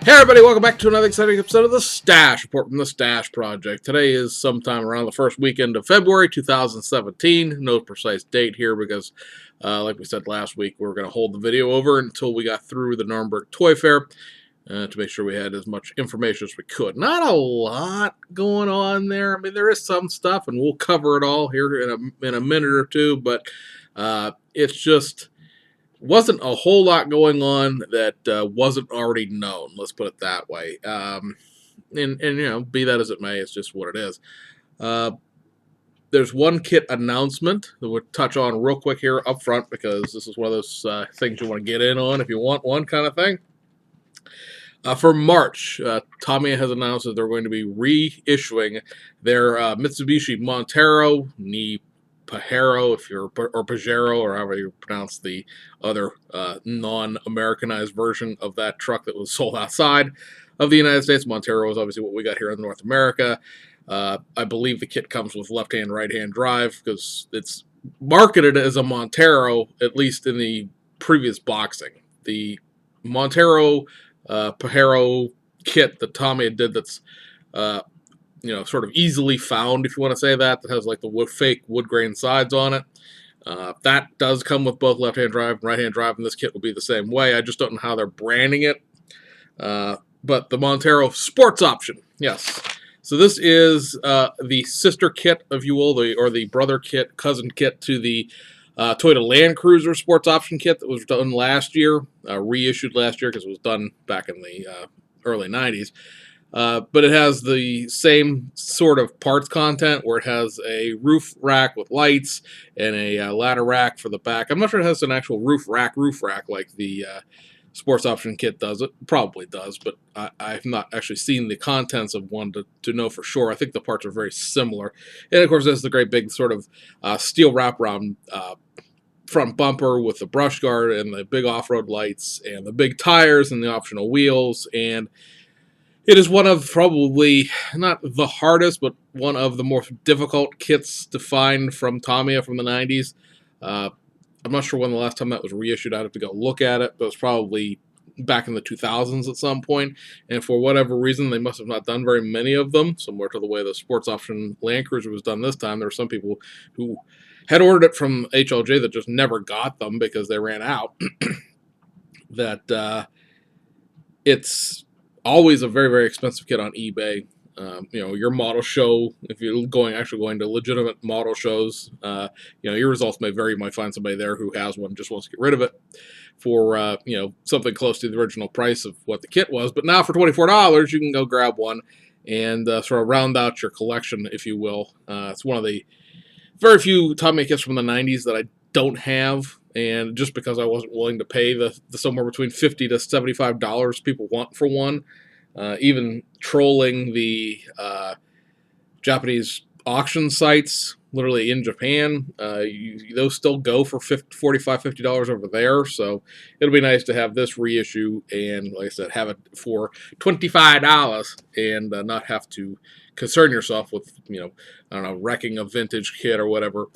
Hey everybody, welcome back to another exciting episode of the Stash Report from the Stash Project. Today is sometime around the first weekend of February 2017. No precise date here because, like we said last week, we were going to hold the video over until we got through the Nuremburg Toy Faire to make sure we had as much information as we could. Not a lot going on there. I mean, there is some stuff, and we'll cover it all here in a minute or two, but it's just wasn't a whole lot going on that wasn't already known. Let's put it that way. And you know, be that as it may, it's just what it is. There's one kit announcement that we'll touch on real quick here up front because this is one of those things you want to get in on if you want one kind of thing. For March, Tamiya has announced that they're going to be reissuing their Mitsubishi Montero Pajero, or Pajero, or however you pronounce the other non-Americanized version of that truck that was sold outside of the United States. Montero is obviously what we got here in North America. I believe the kit comes with left-hand, right-hand drive because it's marketed as a Montero, at least in the previous boxing. The Montero Pajero kit that Tamiya did that's sort of easily found, if you want to say that has like the fake wood grain sides on it. That does come with both left-hand drive and right-hand drive, and this kit will be the same way. I just don't know how they're branding it. But the Montero Sports Option, yes. So this is the sister kit, if you will, or the brother kit, cousin kit to the Toyota Land Cruiser Sports Option kit that was done last year, reissued last year because it was done back in the early 90s. But it has the same sort of parts content where it has a roof rack with lights and a ladder rack for the back. I'm not sure it has an actual roof rack like the Sports Option kit does. It probably does, but I've not actually seen the contents of one to know for sure. I think the parts are very similar. And of course, there's the great big sort of steel wraparound front bumper with the brush guard and the big off-road lights and the big tires and the optional wheels. And it is one of probably, not the hardest, but one of the more difficult kits to find from Tamiya from the 90s. I'm not sure when the last time that was reissued. I'd have to go look at it, but it was probably back in the 2000s at some point. And for whatever reason, they must have not done very many of them, similar to the way the Sports Option Land Cruiser was done this time. There were some people who had ordered it from HLJ that just never got them because they ran out. It's always a very, very expensive kit on eBay. Your model show, if you're actually going to legitimate model shows, your results may vary. You might find somebody there who has one, just wants to get rid of it for, something close to the original price of what the kit was. But now for $24, you can go grab one and sort of round out your collection, if you will. It's one of the very few Tamiya kits from the 90s that I don't have. And just because I wasn't willing to pay the somewhere between $50 to $75 people want for one, even trolling the Japanese auction sites, literally in Japan, those still go for $45, $50 over there. So it'll be nice to have this reissue and, like I said, have it for $25 and not have to concern yourself with, wrecking a vintage kit or whatever.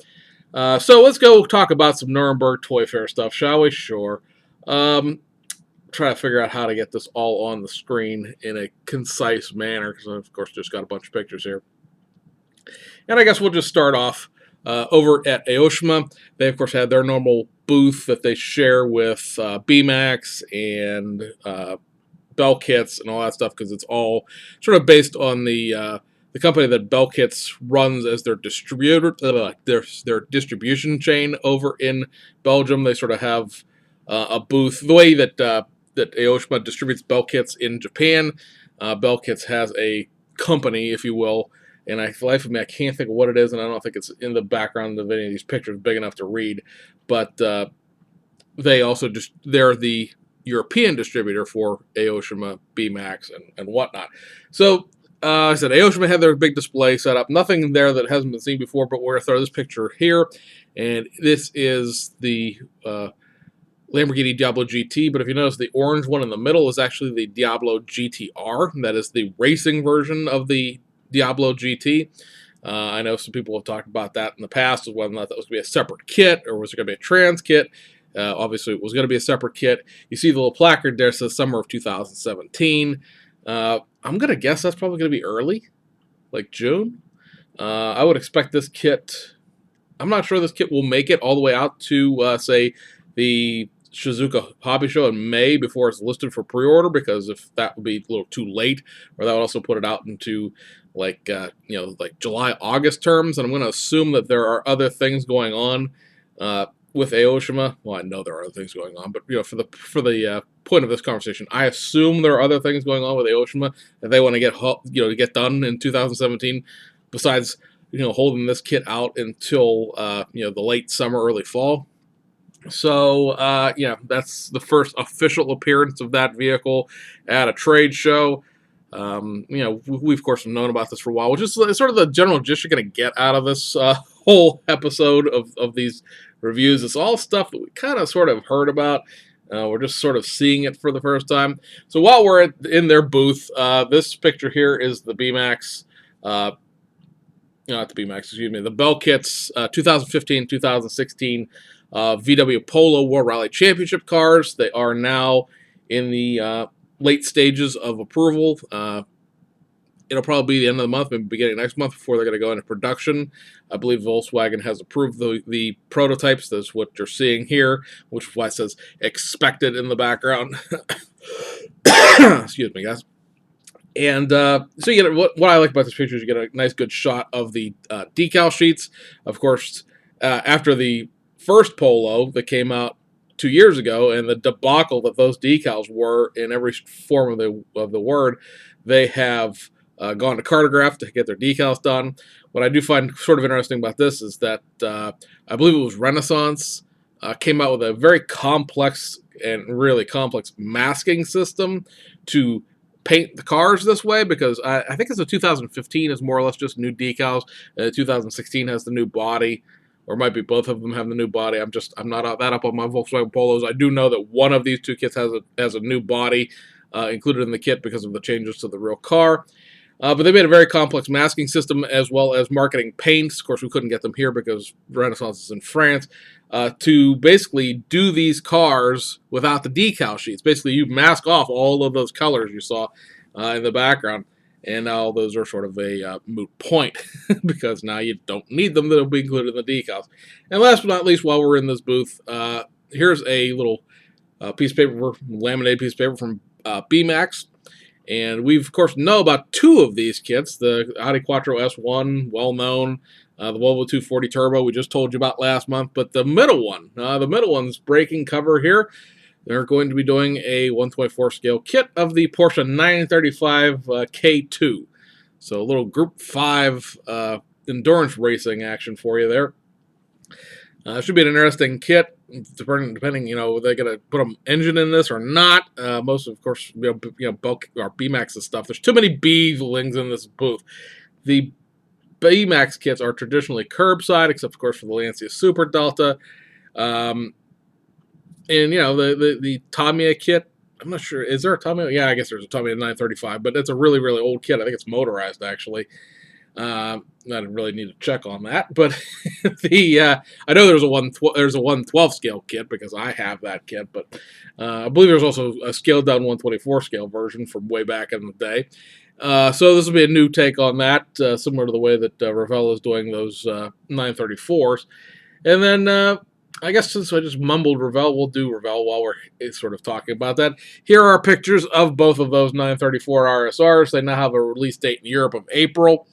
So let's go talk about some Nuremburg Toy Faire stuff, shall we? Sure. Try to figure out how to get this all on the screen in a concise manner, because of course just got a bunch of pictures here. And I guess we'll just start off over at Oshima. They, of course, had their normal booth that they share with B-Max and Bell Kits and all that stuff, because it's all sort of based on the company that Bell Kits runs as their distributor, their distribution chain over in Belgium. They sort of have a booth. The way that Oshima distributes Bell Kits in Japan, Bell Kits has a company, if you will, and for the life of me, I can't think of what it is, and I don't think it's in the background of any of these pictures big enough to read, but they also they're the European distributor for Oshima, B-Max, and whatnot. So, I said Oshima had their big display set up. Nothing there that hasn't been seen before, but we're going to throw this picture here. And this is the Lamborghini Diablo GT. But if you notice, the orange one in the middle is actually the Diablo GTR. That is the racing version of the Diablo GT. I know some people have talked about that in the past, as whether or not that was going to be a separate kit or was it going to be a trans kit. Obviously, it was going to be a separate kit. You see the little placard there says summer of 2017. I'm going to guess that's probably going to be early, like June. I would expect this kit. I'm not sure this kit will make it all the way out to, say, the Shizuoka Hobby Show in May before it's listed for pre-order, because if that would be a little too late, or that would also put it out into like like July August terms. And I'm going to assume that there are other things going on with Aoshima. Well, I know there are other things going on, but for the point of this conversation, I assume there are other things going on with Aoshima that they want to get done in 2017, besides holding this kit out until the late summer, early fall. So that's the first official appearance of that vehicle at a trade show. We of course have known about this for a while, which is sort of the general gist you're going to get out of this whole episode of these reviews. It's all stuff that we kind of sort of heard about. We're just sort of seeing it for the first time. So while we're in their booth, this picture here is the BMAX. Not the BMAX, excuse me. The Bell Kits 2015, 2016 VW Polo World Rally Championship cars. They are now in the late stages of approval. It'll probably be the end of the month, maybe beginning of next month, before they're going to go into production. I believe Volkswagen has approved the prototypes. That's what you're seeing here, which is why it says expected in the background. Excuse me, guys. And so you get what I like about this picture is you get a nice good shot of the decal sheets. Of course, after the first Polo that came out 2 years ago, and the debacle that those decals were in every form of the word, they have gone to Cartograph to get their decals done. What I do find sort of interesting about this is that I believe it was Renaissance came out with a very complex and really complex masking system to paint the cars this way, because I think it's a 2015 is more or less just new decals. 2016 has the new body, or might be both of them have the new body. I'm not that up on my Volkswagen Polos. I do know that one of these two kits has a new body included in the kit because of the changes to the real car. But they made a very complex masking system as well as marketing paints. Of course, we couldn't get them here because Renaissance is in France. To basically do these cars without the decal sheets. Basically, you mask off all of those colors you saw in the background, and now those are sort of a moot point because now you don't need them. They'll be included in the decals. And last but not least, while we're in this booth, here's a little piece of paper, laminated piece of paper from BMAX. And we, of course, know about two of these kits. The Audi Quattro S1, well-known. The Volvo 240 Turbo, we just told you about last month. But the middle one's breaking cover here. They're going to be doing a 124 scale kit of the Porsche 935 K2. So a little Group 5 endurance racing action for you there. It should be an interesting kit, depending, they're going to put an engine in this or not. Most of course, bulk or BMAX stuff. There's too many B-lings in this booth. The BMAX kits are traditionally curbside, except of course for the Lancia Super Delta. And the Tamiya kit, I'm not sure, is there a Tamiya? Yeah, I guess there's a Tamiya 935, but it's a really, really old kit. I think it's motorized, actually. I didn't really need to check on that, but I know there's a 112 scale kit because I have that kit, but I believe there's also a scaled down 124 scale version from way back in the day. So this will be a new take on that, similar to the way that Revell is doing those 934s. And then I guess since I just mumbled Revell, we'll do Revell while we're sort of talking about that. Here are pictures of both of those 934 RSRs. They now have a release date in Europe of April,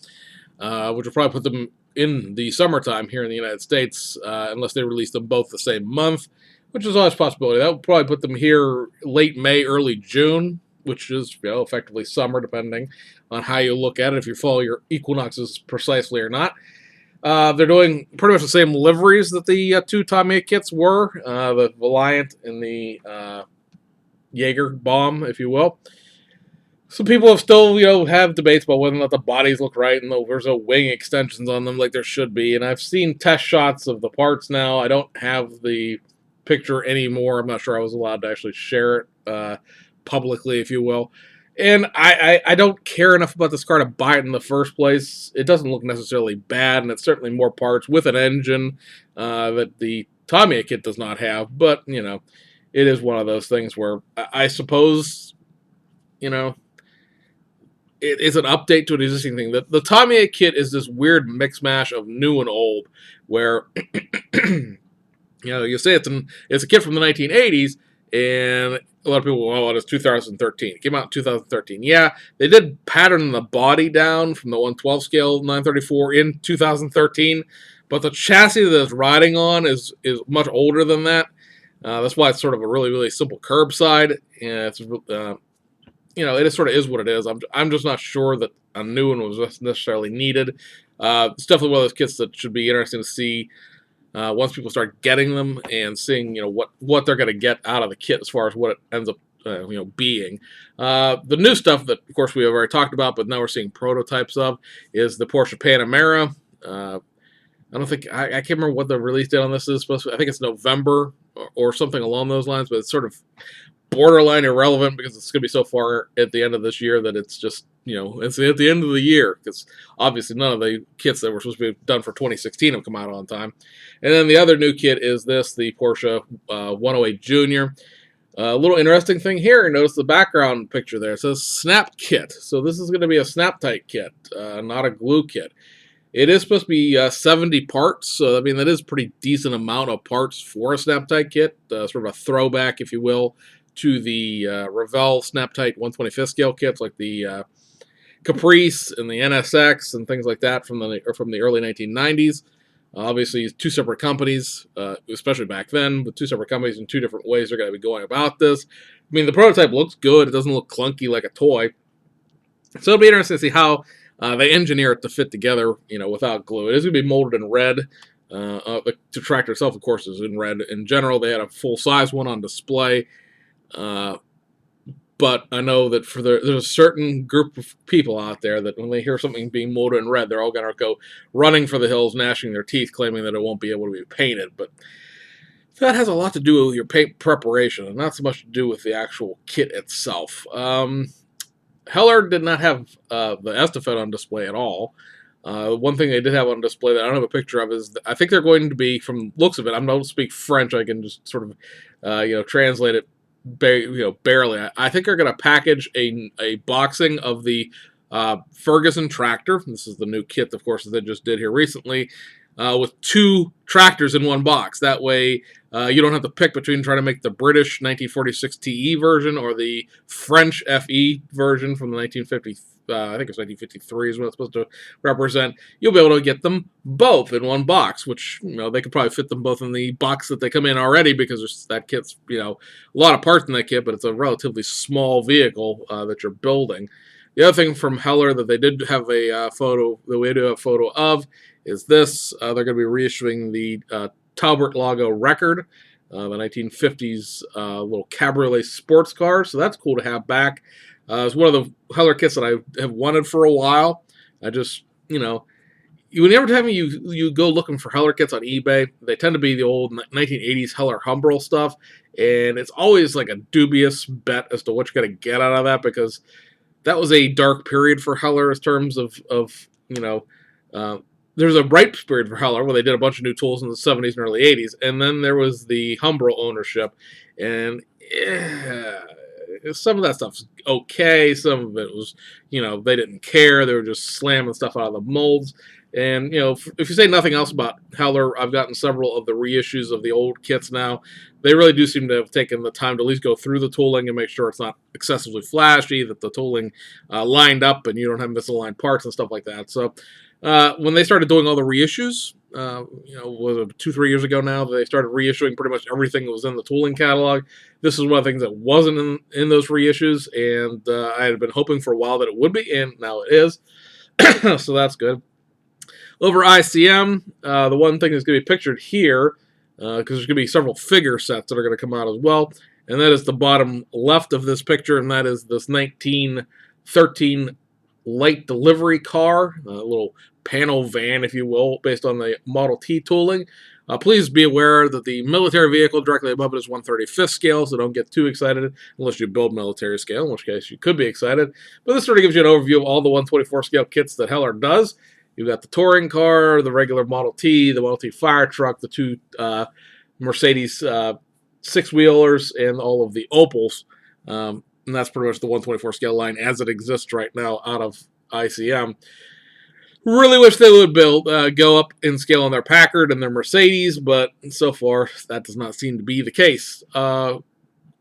which will probably put them in the summertime here in the United States, unless they release them both the same month, which is always a possibility. That would probably put them here late May, early June, which is effectively summer, depending on how you look at it, if you follow your equinoxes precisely or not. They're doing pretty much the same liveries that the two Tamiya kits were, the Valiant and the Jaeger bomb, if you will. Some people have still, have debates about whether or not the bodies look right and there's no wing extensions on them like there should be. And I've seen test shots of the parts now. I don't have the picture anymore. I'm not sure I was allowed to actually share it publicly, if you will. And I don't care enough about this car to buy it in the first place. It doesn't look necessarily bad, and it's certainly more parts with an engine that the Tamiya kit does not have. But it is one of those things where I suppose you know it is an update to an existing thing. The Tamiya kit is this weird mix mash of new and old, where you say it's a kit from the 1980s, and a lot of people, well, it's 2013. It came out in 2013. Yeah, they did pattern the body down from the 112 scale 934 in 2013, but the chassis that it's riding on is much older than that. That's why it's sort of a really, really simple curbside, and it's it is sort of is what it is. I'm just not sure that a new one was necessarily needed. It's definitely one of those kits that should be interesting to see once people start getting them and seeing what they're going to get out of the kit as far as what it ends up being. The new stuff that of course we have already talked about, but now we're seeing prototypes of, is the Porsche Panamera. I don't think I can't remember what the release date on this is supposed to. I think it's November or something along those lines, but it's sort of borderline irrelevant because it's going to be so far at the end of this year that it's just it's at the end of the year, because obviously none of the kits that were supposed to be done for 2016 have come out on time. And then the other new kit is the Porsche 108 Junior. A little interesting thing here. Notice the background picture there. It says Snap Kit. So this is going to be a Snap Tight kit, not a glue kit. It is supposed to be 70 parts, so I mean that is a pretty decent amount of parts for a Snap Tight kit. Sort of a throwback, if you will, to the Revell Snap Tight 125th scale kits, like the Caprice and the NSX and things like that from the early 1990s. Obviously, two separate companies, especially back then, but two separate companies in two different ways they're going to be going about this. I mean, the prototype looks good. It doesn't look clunky like a toy. So it'll be interesting to see how they engineer it to fit together, without glue. It is going to be molded in red. The tractor itself, of course, is in red. In general, they had a full-size one on display. But I know that there's a certain group of people out there that when they hear something being molded in red, they're all going to go running for the hills, gnashing their teeth, claiming that it won't be able to be painted. But that has a lot to do with your paint preparation, and not so much to do with the actual kit itself. Heller did not have the Estafette on display at all. One thing they did have on display that I don't have a picture of is I think they're going to be, from looks of it, I don't speak French, I can just sort of translate it barely. I think they're going to package a boxing of the Ferguson tractor. This is the new kit, of course, that they just did here recently, with two tractors in one box. That way, you don't have to pick between trying to make the British 1946 TE version or the French FE version from the 1950. I think it's 1953 is what it's supposed to represent. You'll be able to get them both in one box, which they could probably fit them both in the box that they come in already, because that kit's a lot of parts in that kit, but it's a relatively small vehicle that you're building. The other thing from Heller that they did have a photo, that we do have a photo of, is this. They're going to be reissuing the Talbot Lago Record, the 1950s little cabriolet sports car. So that's cool to have back. It's one of the Heller kits that I have wanted for a while. I just, whenever time you go looking for Heller kits on eBay, they tend to be the old 1980s Heller Humbrol stuff, and it's always like a dubious bet as to what you're going to get out of that, because that was a dark period for Heller in terms of there's a ripe period for Heller where they did a bunch of new tools in the 70s and early 80s, and then there was the Humbrol ownership, and some of that stuff's okay, some of it was, they didn't care, they were just slamming stuff out of the molds. And, if you say nothing else about Heller, I've gotten several of the reissues of the old kits now. They really do seem to have taken the time to at least go through the tooling and make sure it's not excessively flashy, that the tooling lined up and you don't have misaligned parts and stuff like that. So when they started doing all the reissues, was it 2-3 years ago now, they started reissuing pretty much everything that was in the tooling catalog. This is one of the things that wasn't in those reissues, and I had been hoping for a while that it would be, and now it is. So that's good. Over ICM, the one thing that's going to be pictured here, because there's going to be several figure sets that are going to come out as well, and that is the bottom left of this picture, and that is this 1913 light delivery car, a little panel van, if you will, based on the Model T tooling. Please be aware that the military vehicle directly above it is 135th scale, so don't get too excited unless you build military scale, in which case you could be excited. But this sort of gives you an overview of all the 124 scale kits that Heller does. You've got the touring car, the regular Model T, the Model T fire truck, the two Mercedes six-wheelers and all of the Opels. And that's pretty much the 124 scale line as it exists right now out of ICM. Really wish they would go up in scale on their Packard and their Mercedes, but so far that does not seem to be the case.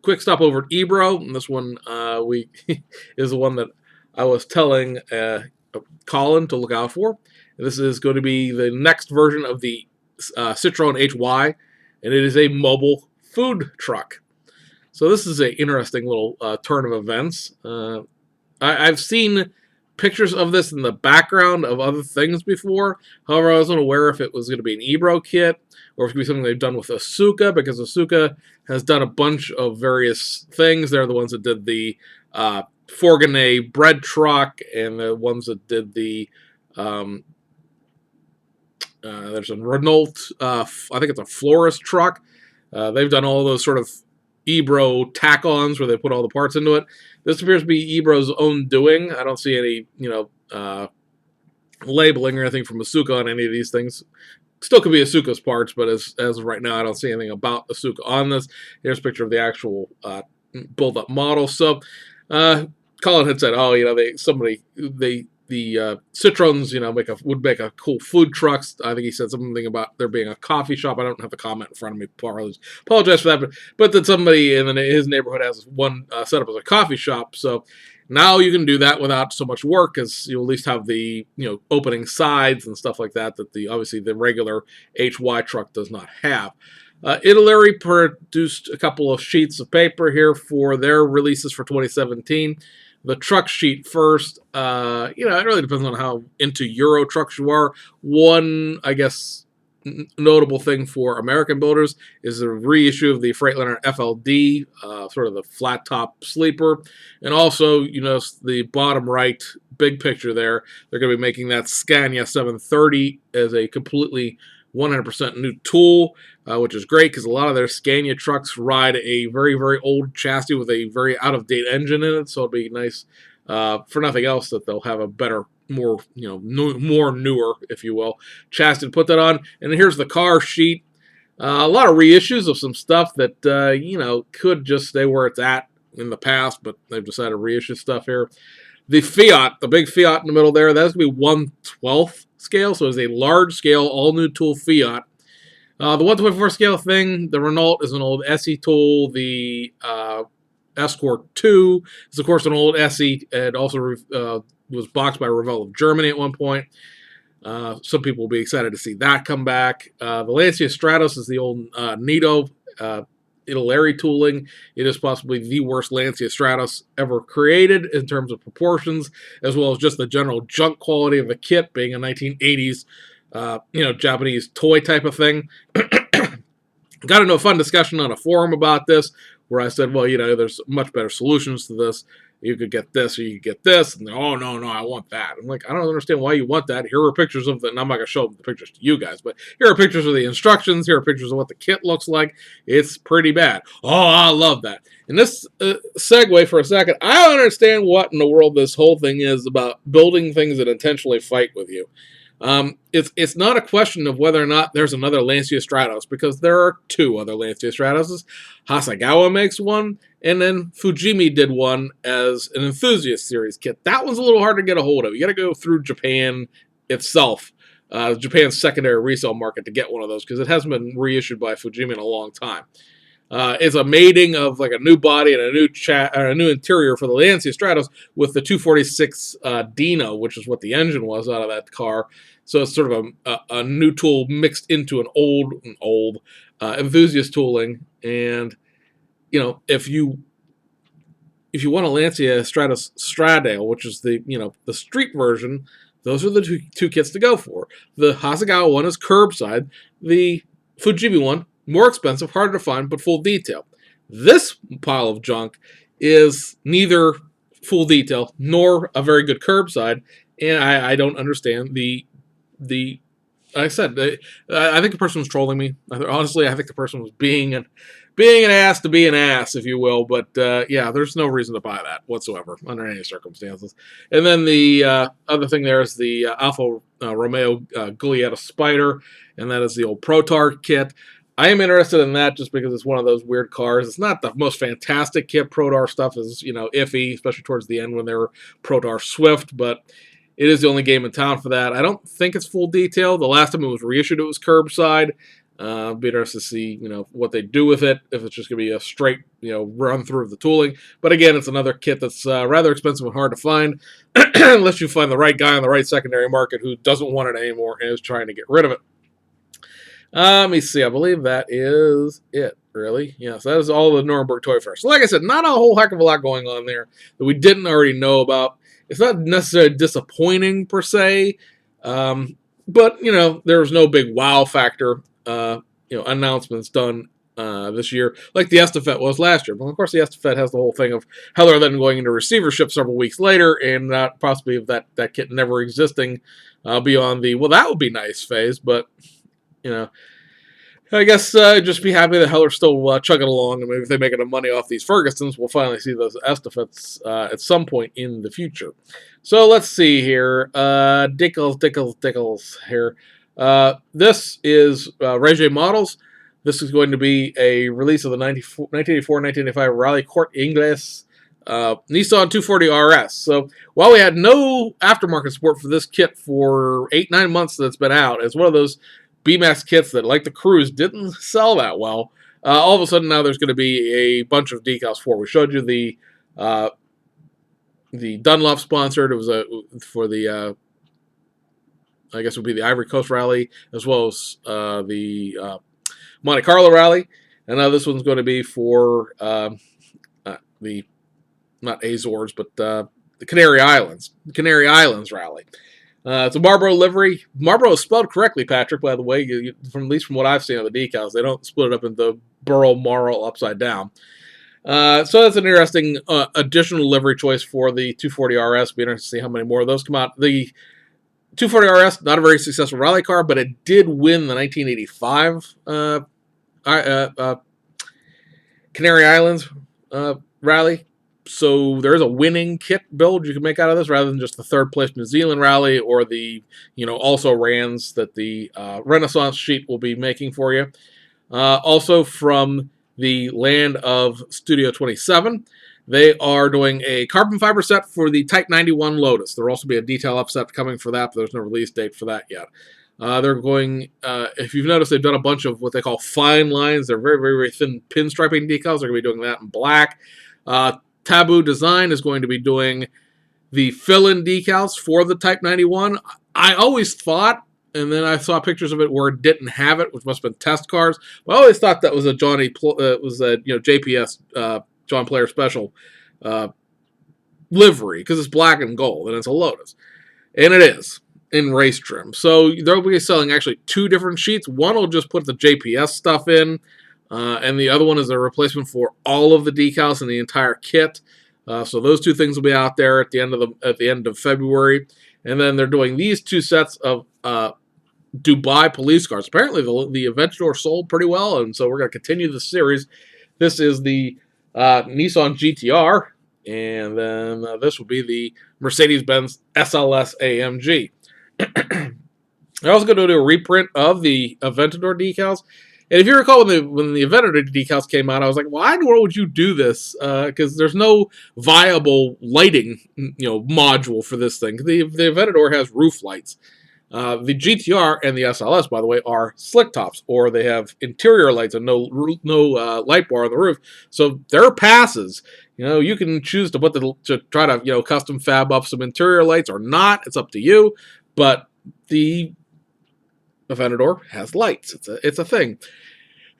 Quick stop over at Ebro, and this one we is the one that I was telling Colin to look out for. And this is going to be the next version of the Citroen HY, and it is a mobile food truck. So this is an interesting little turn of events. I've seen pictures of this in the background of other things before. However, I wasn't aware if it was going to be an Ebro kit or if it could be something they've done with Asuka, because Asuka has done a bunch of various things. They're the ones that did the Fourgonnet bread truck and the ones that did the there's a Renault, I think it's a florist truck. They've done all those sort of Ebro tack-ons where they put all the parts into it. This appears to be Ebro's own doing. I don't see any, labeling or anything from Asuka on any of these things. Still could be Asuka's parts, but as of right now, I don't see anything about Asuka on this. Here's a picture of the actual build-up model. So, Colin had said, the Citroens, would make a cool food trucks. I think he said something about there being a coffee shop. I don't have the comment in front of me. Apologize for that. But that somebody in his neighborhood has one set up as a coffee shop. So now you can do that without so much work, because you at least have the opening sides and stuff like that obviously the regular HY truck does not have. Italy produced a couple of sheets of paper here for their releases for 2017. The truck sheet first, it really depends on how into Euro trucks you are. One, I guess, notable thing for American builders is the reissue of the Freightliner FLD, sort of the flat top sleeper. And also, the bottom right big picture there, they're going to be making that Scania 730 as a completely 100% new tool, which is great because a lot of their Scania trucks ride a very, very old chassis with a very out-of-date engine in it. So it'll be nice, for nothing else, that they'll have a better, more newer, if you will, chassis to put that on. And here's the car sheet. A lot of reissues of some stuff that could just stay where it's at in the past, but they've decided to reissue stuff here. The Fiat, the big Fiat in the middle there, that's going to be 1/12 scale, so it's a large scale, all new tool Fiat. The 1/24 scale thing, the Renault is an old SE tool. The Escort 2 is, of course, an old SE. It also was boxed by Revell of Germany at one point. Some people will be excited to see that come back. The Lancia Stratos is the old Nito Italy tooling. It is possibly the worst Lancia Stratos ever created in terms of proportions, as well as just the general junk quality of the kit, being a 1980s, Japanese toy type of thing. Got into a fun discussion on a forum about this, where I said, well, there's much better solutions to this. You could get this or you could get this. And oh, no, I want that. I'm like, I don't understand why you want that. Here are pictures of it, and I'm not going to show the pictures to you guys, but here are pictures of the instructions. Here are pictures of what the kit looks like. It's pretty bad. Oh, I love that. And this segue for a second, I don't understand what in the world this whole thing is about building things that intentionally fight with you. It's not a question of whether or not there's another Lancia Stratos, because there are two other Lancia Stratoses. Hasegawa makes one, and then Fujimi did one as an Enthusiast Series kit. That one's a little hard to get a hold of. You got to go through Japan itself, Japan's secondary resale market, to get one of those, because it hasn't been reissued by Fujimi in a long time. It's a mating of like a new body and a new interior for the Lancia Stratos with the 246 Dino, which is what the engine was out of that car. So it's sort of a new tool mixed into an old Enthusiast tooling. And if you want a Lancia Stratos Stradale, which is the street version, those are the two kits to go for. The Hasegawa one is curbside. The Fujimi one, more expensive, harder to find, but full detail. This pile of junk is neither full detail nor a very good curbside, and I don't understand like I said, I think the person was trolling me. Honestly, I think the person was being an ass to be an ass, if you will. But yeah, there's no reason to buy that whatsoever under any circumstances. And then the other thing there is the Alfa Romeo Giulietta Spider, and that is the old Protar kit. I am interested in that just because it's one of those weird cars. It's not the most fantastic kit. Protar stuff is, iffy, especially towards the end when they were Protar Swift, but it is the only game in town for that. I don't think it's full detail. The last time it was reissued, it was curbside. Be interested to see, what they do with it. If it's just going to be a straight, run through of the tooling. But again, it's another kit that's rather expensive and hard to find, unless you find the right guy on the right secondary market who doesn't want it anymore and is trying to get rid of it. Let me see. I believe that is it, really. Yes, that is all the Nuremburg Toy Faire. So like I said, not a whole heck of a lot going on there that we didn't already know about. It's not necessarily disappointing, per se, but, there was no big wow factor, announcements done this year, like the Estafette was last year. But of course, the Estafette has the whole thing of Heller then going into receivership several weeks later, and not possibly of that kit never existing beyond the, well, that would be nice phase, but I guess just be happy that Heller's still chugging along, and maybe if they make enough money off these Fergusons, we'll finally see those Estafettes at some point in the future. So let's see here. Dickles here. This is Rege Models. This is going to be a release of the 1984-1985 Rally Court Ingles Nissan 240 RS. So while we had no aftermarket support for this kit for 8-9 months that it's been out, it's one of those BMAX kits that, like the Cruise, didn't sell that well. All of a sudden now there's going to be a bunch of decals for. We showed you the Dunlop sponsored. It was for the I guess it would be the Ivory Coast Rally, as well as the Monte Carlo Rally. And now this one's going to be for the, not Azores, but the Canary Islands. The Canary Islands Rally. It's a Marlboro livery. Marlboro is spelled correctly, Patrick, by the way, at least from what I've seen on the decals. They don't split it up into Burrow, Marl, upside down. So that's an interesting additional livery choice for the 240 RS. Be interested to see how many more of those come out. The 240 RS, not a very successful rally car, but it did win the 1985 Canary Islands rally. So there is a winning kit build you can make out of this, rather than just the third place New Zealand rally or the, also Rans that the Renaissance sheet will be making for you. Also from the land of Studio 27, they are doing a carbon fiber set for the Type 91 Lotus. There will also be a detail upset coming for that, but there's no release date for that yet. They're going, if you've noticed, they've done a bunch of what they call fine lines. They're very, very, very thin pinstriping decals. They're going to be doing that in black. Taboo Design is going to be doing the fill-in decals for the Type 91. I always thought, and then I saw pictures of it where it didn't have it, which must have been test cars. But I always thought that was a JPS John Player Special livery, because it's black and gold and it's a Lotus, and it is in race trim. So they'll be selling actually two different sheets. One will just put the JPS stuff in. And the other one is a replacement for all of the decals in the entire kit. So those two things will be out there at the end of February. And then they're doing these two sets of Dubai police cars. Apparently the Aventador sold pretty well, and so we're going to continue the series. This is the Nissan GTR, and then this will be the Mercedes-Benz SLS AMG. They're also going to do a reprint of the Aventador decals. And if you recall, when the Aventador decals came out, I was like, why in the world would you do this? Because there's no viable lighting, module for this thing. The Aventador has roof lights. The GTR and the SLS, by the way, are slick tops, or they have interior lights and no light bar on the roof. So there are passes. You can choose to try to custom fab up some interior lights or not. It's up to you. But the Aventador has lights. It's a thing.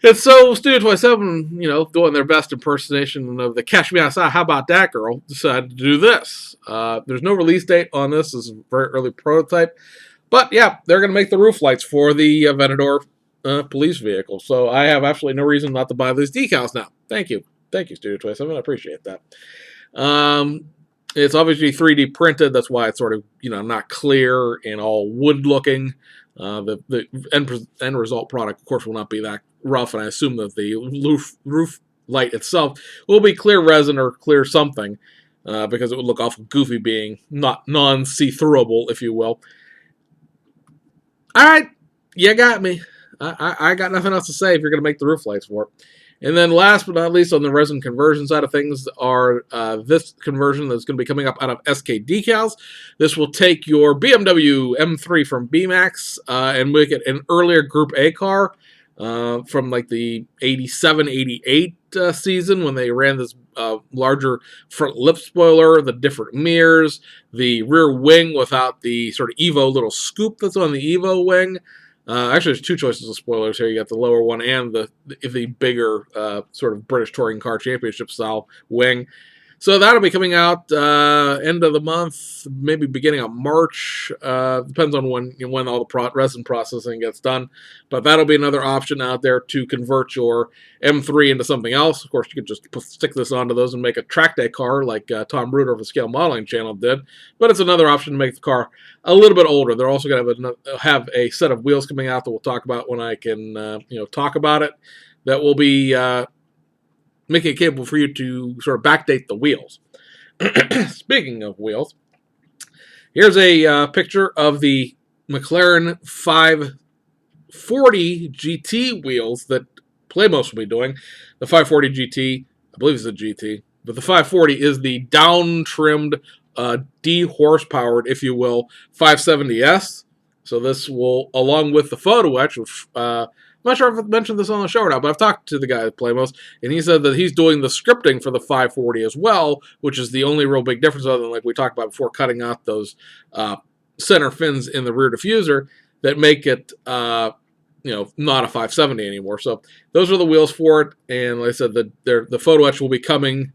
And so Studio 27, doing their best impersonation of the Cash Me Outside, how about that girl, decided to do this. There's no release date on this. This is a very early prototype. But yeah, they're going to make the roof lights for the Aventador police vehicle. So I have absolutely no reason not to buy these decals now. Thank you. Thank you, Studio 27. I appreciate that. It's obviously 3D printed. That's why it's sort of, not clear and all wood looking. The end result product, of course, will not be that rough, and I assume that the roof light itself will be clear resin or clear something, because it would look awful goofy being not non-see-throughable, if you will. All right, you got me. I got nothing else to say if you're going to make the roof lights for it. And then last but not least, on the resin conversion side of things, are this conversion that's going to be coming up out of SK Decals. This will take your BMW M3 from BMAX and make it an earlier Group A car from like the 87, 88 season when they ran this larger front lip spoiler, the different mirrors, the rear wing without the sort of Evo little scoop that's on the Evo wing. Actually, there's two choices of spoilers here. You got the lower one and the bigger sort of British Touring Car Championship style wing. So that'll be coming out end of the month, maybe beginning of March. Depends on when all the resin processing gets done. But that'll be another option out there to convert your M3 into something else. Of course, you could just stick this onto those and make a track day car like Tom Ruder of the Scale Modeling Channel did. But it's another option to make the car a little bit older. They're also going to have a set of wheels coming out that we'll talk about when I can talk about it. That will be making it capable for you to sort of backdate the wheels. Speaking of wheels, here's a picture of the McLaren 540 GT wheels that Playmos will be doing. The 540 GT, I believe it's a GT, but the 540 is the down-trimmed, de-horsepowered, if you will, 570S. So this will, along with the photo etch, which I'm not sure if I've mentioned this on the show or not, but I've talked to the guy at Playmos, and he said that he's doing the scripting for the 540 as well, which is the only real big difference other than, like we talked about before, cutting out those center fins in the rear diffuser that make it not a 570 anymore. So those are the wheels for it, and like I said, the photo etch will be coming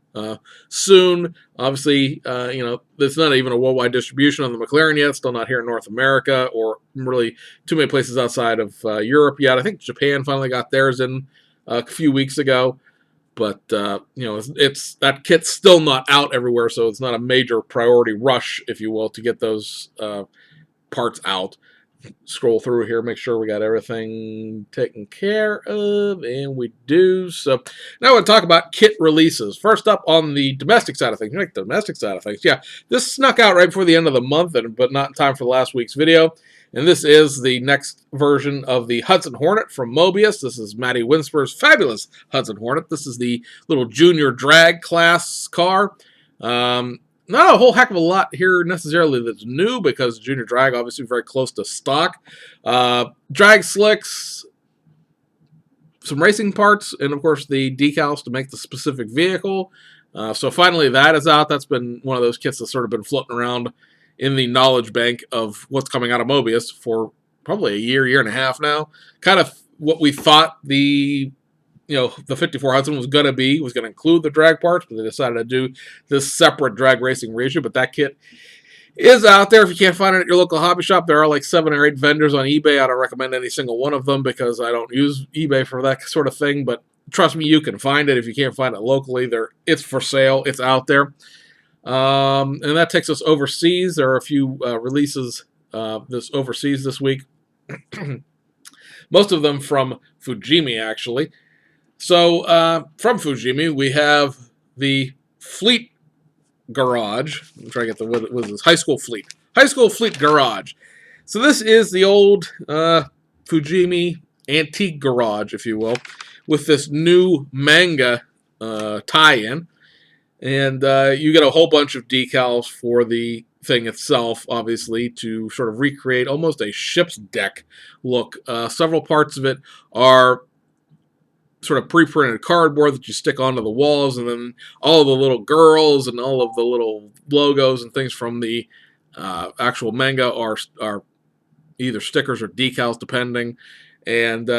soon. Obviously, there's not even a worldwide distribution on the McLaren yet. Still not here in North America or really too many places outside of Europe yet. I think Japan finally got theirs in a few weeks ago, but it's that kit's still not out everywhere, so it's not a major priority rush, if you will, to get those parts out. Scroll through here, make sure we got everything taken care of, and we do. So now we'll talk about kit releases. First up on the domestic side of things. The domestic side of things. Yeah, this snuck out right before the end of the month, but not in time for last week's video. And this is the next version of the Hudson Hornet from Mobius. This is Matty Winsper's fabulous Hudson Hornet. This is the little junior drag class car. Not a whole heck of a lot here necessarily that's new because Junior Drag obviously very close to stock. Drag slicks, some racing parts, and of course the decals to make the specific vehicle. So finally that is out. That's been one of those kits that's sort of been floating around in the knowledge bank of what's coming out of Mobius for probably a year and a half now. Kind of what we thought the 54 Hudson was going to include the drag parts, but they decided to do this separate drag racing reissue. But that kit is out there. If you can't find it at your local hobby shop, there are like 7 or 8 vendors on eBay. I don't recommend any single one of them because I don't use eBay for that sort of thing. But trust me, you can find it. If you can't find it locally, it's for sale. It's out there. And that takes us overseas. There are a few releases overseas this week. Most of them from Fujimi, actually. So, from Fujimi, we have the Fleet Garage. I'm trying to get what is this? High School Fleet. High School Fleet Garage. So this is the old Fujimi antique garage, if you will, with this new manga tie-in. And you get a whole bunch of decals for the thing itself, obviously, to sort of recreate almost a ship's deck look. Several parts of it are sort of pre-printed cardboard that you stick onto the walls, and then all of the little girls and all of the little logos and things from the actual manga are either stickers or decals, depending. And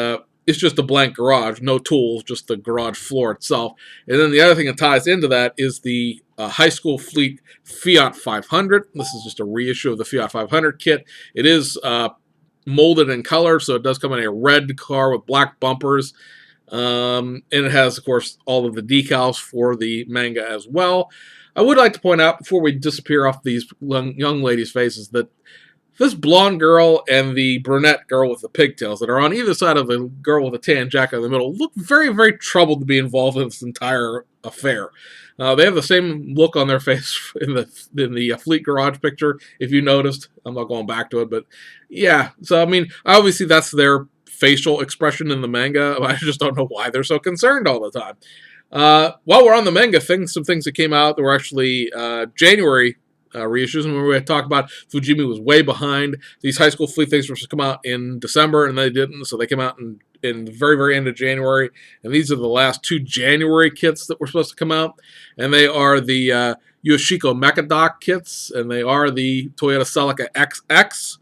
it's just a blank garage, no tools, just the garage floor itself. And then the other thing that ties into that is the High School Fleet Fiat 500. This is just a reissue of the Fiat 500 kit. It is molded in color, so it does come in a red car with black bumpers. And it has, of course, all of the decals for the manga as well. I would like to point out, before we disappear off these young ladies' faces, that this blonde girl and the brunette girl with the pigtails that are on either side of the girl with the tan jacket in the middle look very, very troubled to be involved in this entire affair. They have the same look on their face in the Fleet Garage picture, if you noticed. I'm not going back to it, but yeah. So, I mean, obviously that's their facial expression in the manga. I just don't know why they're so concerned all the time. While we're on the manga thing, some things that came out that were actually January reissues, and when we had talked about Fujimi was way behind. These high school flea things were supposed to come out in December, and they didn't, so they came out in the very, very end of January. And these are the last 2 January kits that were supposed to come out, and they are the Yoshiko Mechadoc kits, and they are the Toyota Celica XX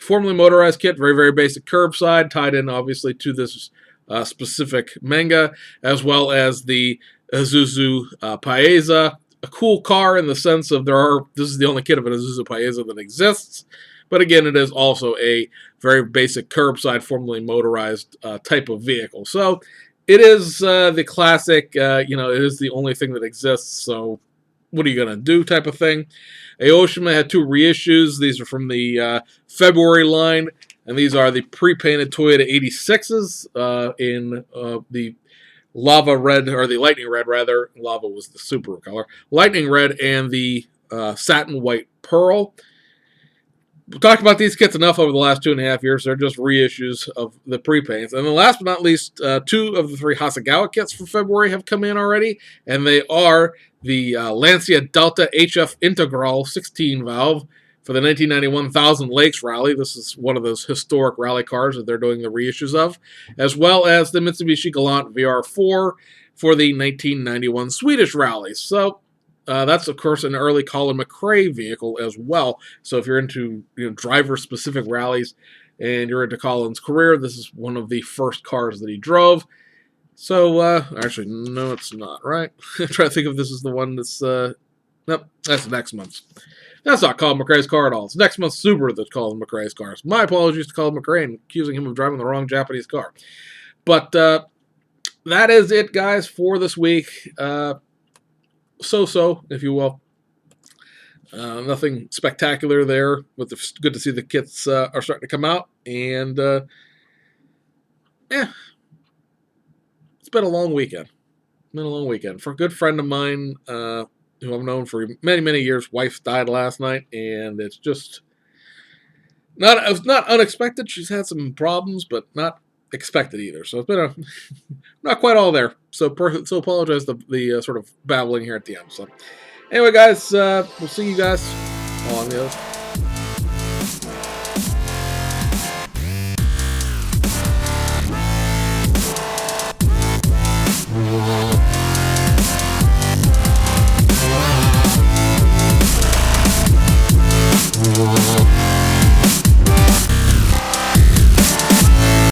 formerly motorized kit, very, very basic curbside, tied in obviously to this specific manga, as well as the Isuzu Paesa, a cool car in the sense of this is the only kit of an Isuzu Paesa that exists, but again, it is also a very basic curbside, formerly motorized type of vehicle. So it is the classic, it is the only thing that exists, so what are you going to do type of thing. Oshima had 2 reissues. These are from the February line, and these are the pre-painted Toyota 86s in the lava red, or the lightning red rather. Lava was the Subaru color. Lightning red and the satin white pearl. We've talked about these kits enough over the last 2.5 years. They're just reissues of the pre-paints. And then last but not least, 2 of the 3 Hasegawa kits from February have come in already, and they are the Lancia Delta HF Integral 16 valve for the 1991 Thousand Lakes Rally. This is one of those historic rally cars that they're doing the reissues of, as well as the Mitsubishi Galant VR4 for the 1991 Swedish Rally. So that's, of course, an early Colin McRae vehicle as well. So if you're into driver-specific rallies and you're into Colin's career, this is one of the first cars that he drove. So, actually, no, it's not, right? I'm trying to think if this is the one that's, nope, that's next month's. That's not Colin McRae's car at all. It's next month's Subaru that's Colin McRae's car. So my apologies to Colin McRae and accusing him of driving the wrong Japanese car. But that is it, guys, for this week. So-so, if you will. Nothing spectacular there. But it's good to see the kits are starting to come out. And, yeah. It's been a long weekend. For a good friend of mine who I've known for many, many years, wife died last night, and it's just it's not unexpected. She's had some problems, but not expected either. So it's been not quite all there. So apologize the sort of babbling here at the end. So anyway, guys, we'll see you guys on the other.